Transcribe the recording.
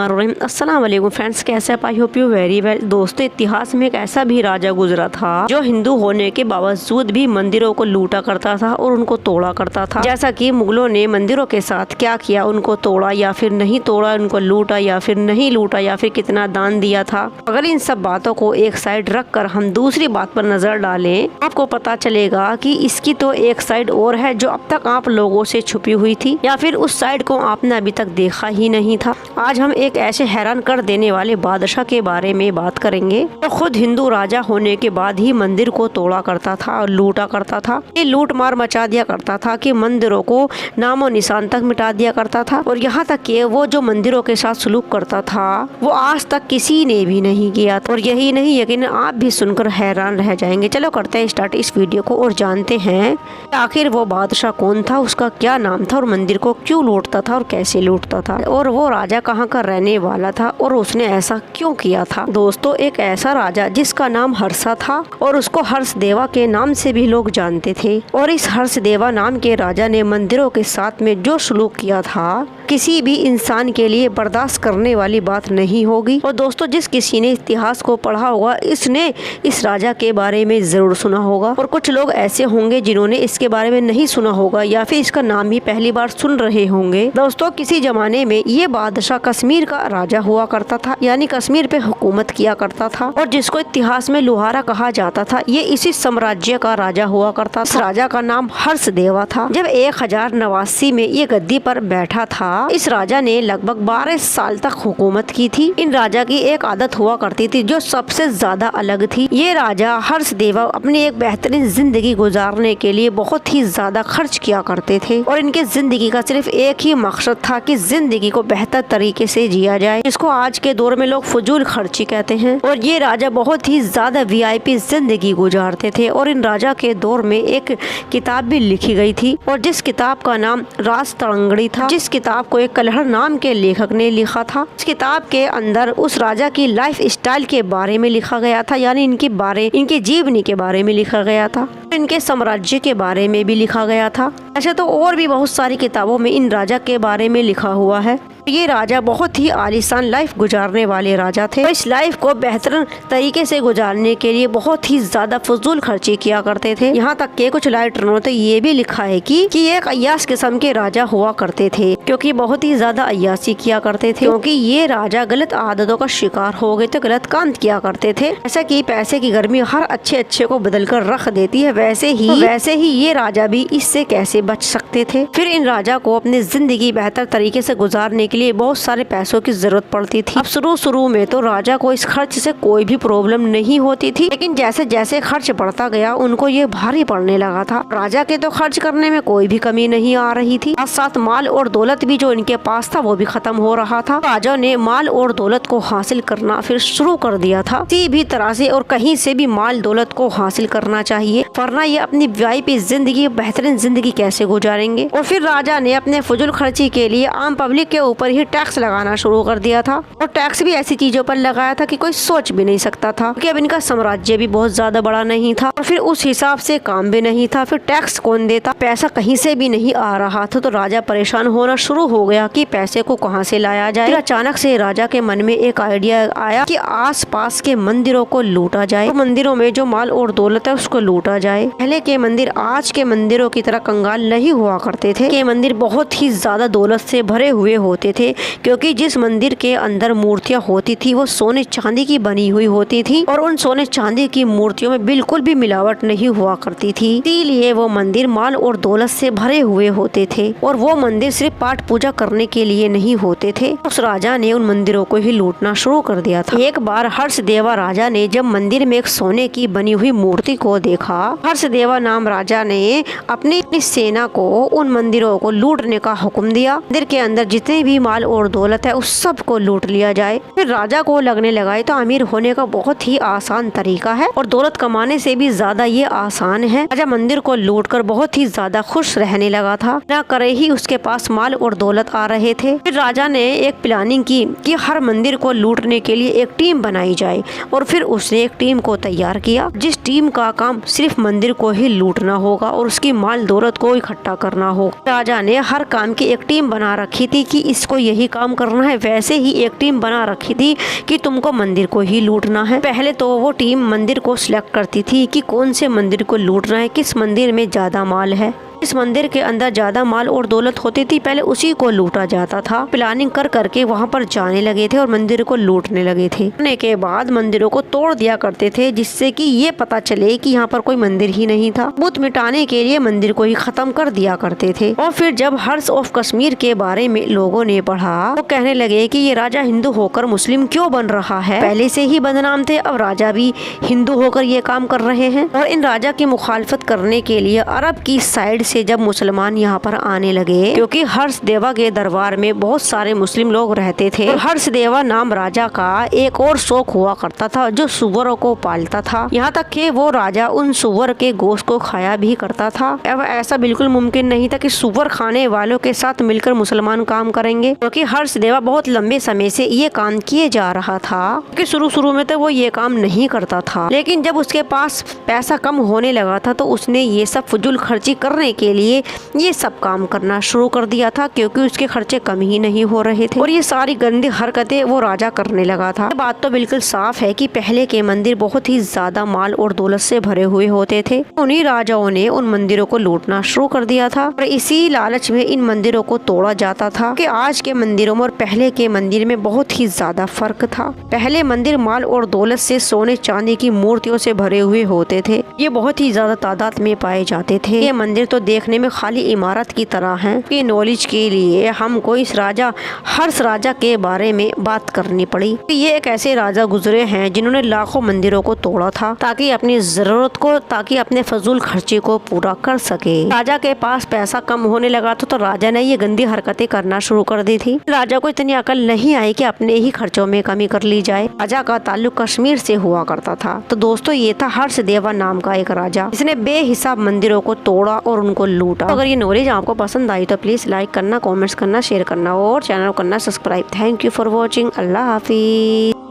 बिस्मिल्लाहिर्रहमानिर्रहीम। अस्सलाम वालेकुम फ्रेंड्स, कैसे आप? I hope you very well. दोस्तों, इतिहास में एक ऐसा भी राजा गुजरा था जो हिंदू होने के बावजूद भी मंदिरों को लूटा करता था और उनको तोड़ा करता था। जैसा कि मुगलों ने मंदिरों के साथ क्या किया, उनको तोड़ा या फिर नहीं तोड़ा, उनको लूटा या फिर नहीं लूटा, या फिर कितना दान दिया था। अगर इन सब बातों को एक साइड रख कर हम दूसरी बात पर नजर डालें, आपको पता चलेगा कि इसकी तो एक साइड और है जो अब तक आप लोगों से छुपी हुई थी, या फिर उस साइड को आपने अभी तक देखा ही नहीं था। आज हम एक ऐसे हैरान कर देने वाले बादशाह के बारे में बात करेंगे तो खुद हिंदू राजा होने के बाद ही मंदिर को तोड़ा करता था और लूटा करता था। ये लूट मार मचा दिया करता था कि मंदिरों को नामो निशान तक मिटा दिया करता था, और यहाँ तक कि वो जो मंदिरों के साथ सलूक करता था वो आज तक किसी ने भी नहीं किया। और यही नहीं, यकीन आप भी सुनकर हैरान रह जाएंगे। चलो करते हैं स्टार्ट इस वीडियो को और जानते हैं आखिर वो बादशाह कौन था, उसका क्या नाम था, और मंदिर को क्यों लूटता था और कैसे लूटता था, और वो राजा कहाँ का रहने वाला था और उसने ऐसा क्यों किया था। दोस्तों, एक ऐसा राजा जिसका नाम हर्षा था और उसको हर्षदेवा के नाम से भी लोग जानते थे, और इस हर्षदेवा नाम के राजा ने मंदिरों के साथ में जो सलूक किया था किसी भी इंसान के लिए बर्दाश्त करने वाली बात नहीं होगी। और दोस्तों, जिस किसी ने इतिहास को पढ़ा होगा इसने इस राजा के बारे में जरूर सुना होगा, और कुछ लोग ऐसे होंगे जिन्होंने इसके बारे में नहीं सुना होगा या फिर इसका नाम ही पहली बार सुन रहे होंगे। दोस्तों, किसी जमाने में ये बादशाह कश्मीर का राजा हुआ करता था, यानी कश्मीर पे हुकूमत किया करता था, और जिसको इतिहास में लुहारा कहा जाता था। ये इसी साम्राज्य का राजा हुआ करता था। इस राजा का नाम हर्षदेवा था। जब 1089 में ये गद्दी पर बैठा था, इस राजा ने लगभग 12 साल तक हुकूमत की थी। इन राजा की एक आदत हुआ करती थी जो सबसे ज्यादा अलग थी। ये राजा हर्षदेवा अपनी एक बेहतरीन जिंदगी गुजारने के लिए बहुत ही ज्यादा खर्च किया करते थे, और इनके जिंदगी का सिर्फ एक ही मकसद था कि जिंदगी को बेहतर तरीके से जिया जाए, जिसको आज के दौर में लोग फजूल खर्ची कहते हैं। और ये राजा बहुत ही ज्यादा VIP जिंदगी गुजारते थे, और इन राजा के दौर में एक किताब भी लिखी गई थी, और जिस किताब का नाम राज तरंगड़ी था, जिस किताब को एक कलहर नाम के लेखक ने लिखा था। इस किताब के अंदर उस राजा की लाइफ स्टाइल के बारे में लिखा गया था, यानी इनकी जीवनी के बारे में लिखा गया था, इनके साम्राज्य के बारे में भी लिखा गया था। ऐसे तो और भी बहुत सारी किताबों में इन राजा के बारे में लिखा हुआ है। ये राजा बहुत ही आलीशान लाइफ गुजारने वाले राजा थे। इस लाइफ को बेहतर तरीके से गुजारने के लिए बहुत ही ज्यादा फजूल खर्ची किया करते थे। यहाँ तक के कुछ लाइटरों तो ये भी लिखा है कि एक अय्यास किस्म के राजा हुआ करते थे, क्योंकि बहुत ही ज्यादा अय्यासी किया करते थे। क्योंकि ये राजा गलत आदतों का शिकार हो गए तो गलत काम किया करते थे। ऐसा कि पैसे की गर्मी हर अच्छे को बदल कर रख देती है, वैसे ही ये राजा भी इससे कैसे बच सकते थे। फिर इन राजा को अपनी जिंदगी बेहतर तरीके से गुजारने के लिए बहुत सारे पैसों की जरूरत पड़ती थी। अब शुरू में तो राजा को इस खर्च से कोई भी प्रॉब्लम नहीं होती थी, लेकिन जैसे जैसे खर्च बढ़ता गया उनको ये भारी पड़ने लगा था। राजा के तो खर्च करने में कोई भी कमी नहीं आ रही थी, साथ साथ माल और दौलत भी जो इनके पास था वो भी खत्म हो रहा था। राजा ने माल और दौलत को हासिल करना फिर शुरू कर दिया था। किसी भी तरह से और कहीं से भी माल दौलत को हासिल करना चाहिए, वरना ये अपनी VIP जिंदगी, बेहतरीन जिंदगी कैसे गुजारेंगे। और फिर राजा ने अपने फजूल खर्ची के लिए आम पब्लिक के ऊपर ही टैक्स लगाना शुरू कर दिया था, और टैक्स भी ऐसी चीजों पर लगाया था कि कोई सोच भी नहीं सकता था, क्योंकि अब इनका साम्राज्य भी बहुत ज्यादा बड़ा नहीं था, और फिर उस हिसाब से काम भी नहीं था। फिर टैक्स कौन देता, पैसा कहीं से भी नहीं आ रहा था, तो राजा परेशान होना शुरू हो गया कि पैसे को कहाँ से लाया जाए। फिर अचानक से राजा के मन में एक आइडिया आया कि आस पास के मंदिरों को लूटा जाए, तो मंदिरों में जो माल और दौलत है उसको लूटा जाए। पहले के मंदिर आज के मंदिरों की तरह कंगाल नहीं हुआ करते थे। के मंदिर बहुत ही ज्यादा दौलत से भरे हुए होते थे, क्योंकि जिस मंदिर के अंदर मूर्तियां होती थी वो सोने चांदी की बनी हुई होती थी, और उन सोने चांदी की मूर्तियों में बिल्कुल भी मिलावट नहीं हुआ करती थी। इसीलिए वो मंदिर माल और दौलत से भरे हुए होते थे, और वो मंदिर सिर्फ पाठ पूजा करने के लिए नहीं होते थे। उस राजा ने उन मंदिरों को ही लूटना शुरू कर दिया था। एक बार हर्षदेवा राजा ने जब मंदिर में एक सोने की बनी हुई मूर्ति को देखा, हर्षदेवा नाम राजा ने अपनी सेना को उन मंदिरों को लूटने का हुक्म दिया। मंदिर के अंदर जितने भी माल और दौलत है उस सब को लूट लिया जाए। फिर राजा को लगने लगा तो अमीर होने का बहुत ही आसान तरीका है, और दौलत कमाने से भी ज्यादा ये आसान है। राजा मंदिर को लूटकर बहुत ही ज्यादा खुश रहने लगा था, न करे ही उसके पास माल और दौलत आ रहे थे। फिर राजा ने एक प्लानिंग की कि हर मंदिर को लूटने के लिए एक टीम बनाई जाए, और फिर उसने एक टीम को तैयार किया जिस टीम का काम सिर्फ मंदिर को ही लूटना होगा और उसकी माल दौलत को इकट्ठा करना होगा। राजा ने हर काम की एक टीम बना रखी थी कि इसको को यही काम करना है। वैसे ही एक टीम बना रखी थी कि तुमको मंदिर को ही लूटना है। पहले तो वो टीम मंदिर को सिलेक्ट करती थी कि कौन से मंदिर को लूटना है, किस मंदिर में ज्यादा माल है, इस मंदिर के अंदर ज्यादा माल और दौलत होती थी, पहले उसी को लूटा जाता था। प्लानिंग कर करके वहाँ पर जाने लगे थे और मंदिर को लूटने लगे थे। लूटने के बाद मंदिरों को तोड़ दिया करते थे, जिससे कि ये पता चले कि यहाँ पर कोई मंदिर ही नहीं था। बुत मिटाने के लिए मंदिर को ही खत्म कर दिया करते थे। और फिर जब हर्ष ऑफ कश्मीर के बारे में लोगों ने पढ़ा तो कहने लगे कि ये राजा हिंदू होकर मुस्लिम क्यों बन रहा है। पहले से ही बदनाम थे, अब राजा भी हिंदू होकर ये काम कर रहे हैं। और इन राजा की मुखालफत करने के लिए अरब की साइड से जब मुसलमान यहाँ पर आने लगे, क्योंकि हर्षदेवा के दरबार में बहुत सारे मुस्लिम लोग रहते थे। हर्षदेवा नाम राजा का एक और शौक हुआ करता था, जो सुअरों को पालता था। यहाँ तक कि वो राजा उन सुअर के गोश्त को खाया भी करता था। अब ऐसा बिल्कुल मुमकिन नहीं था कि सुअर खाने वालों के साथ मिलकर मुसलमान काम करेंगे, क्योंकि हर्षदेवा बहुत लंबे समय से ये काम किए जा रहा था। क्योंकि शुरू में तो वो ये काम नहीं करता था, लेकिन जब उसके पास पैसा कम होने लगा था तो उसने ये सब फजूल खर्ची करने के लिए ये सब काम करना शुरू कर दिया था, क्योंकि उसके खर्चे कम ही नहीं हो रहे थे और ये सारी गंदी हरकतें वो राजा करने लगा था। बात तो बिल्कुल साफ है कि पहले के मंदिर बहुत ही ज्यादा माल और दौलत से भरे हुए होते थे। उन्हीं राजाओं ने उन मंदिरों को लूटना शुरू कर दिया था और इसी लालच में इन मंदिरों को तोड़ा जाता था। कि आज के मंदिरों में और पहले के मंदिर में बहुत ही ज्यादा फर्क था। पहले मंदिर माल और दौलत से, सोने चांदी की मूर्तियों से भरे हुए होते थे। ये बहुत ही ज्यादा तादाद में पाए जाते थे। ये मंदिर तो देखने में खाली इमारत की तरह हैं। कि नॉलेज के लिए हमको इस राजा हर्ष राजा के बारे में बात करनी पड़ी। ये एक ऐसे राजा गुजरे हैं जिन्होंने लाखों मंदिरों को तोड़ा था, ताकि अपनी जरूरत को, ताकि अपने फजूल खर्चे को पूरा कर सके। राजा के पास पैसा कम होने लगा था तो राजा ने ये गंदी हरकतें करना शुरू कर दी थी। राजा को इतनी अकल नहीं आई कि अपने ही खर्चों में कमी कर ली जाए। राजा का ताल्लुक कश्मीर से हुआ करता था। तो दोस्तों, ये था हर्षदेवा नाम का एक राजा, जिसने बेहिसाब मंदिरों को तोड़ा और उनको लूटा। अगर ये नॉलेज आपको पसंद आई तो प्लीज लाइक करना, कमेंट्स करना, शेयर करना और चैनल को करना subscribe. Thank you for watching. Allah Hafiz.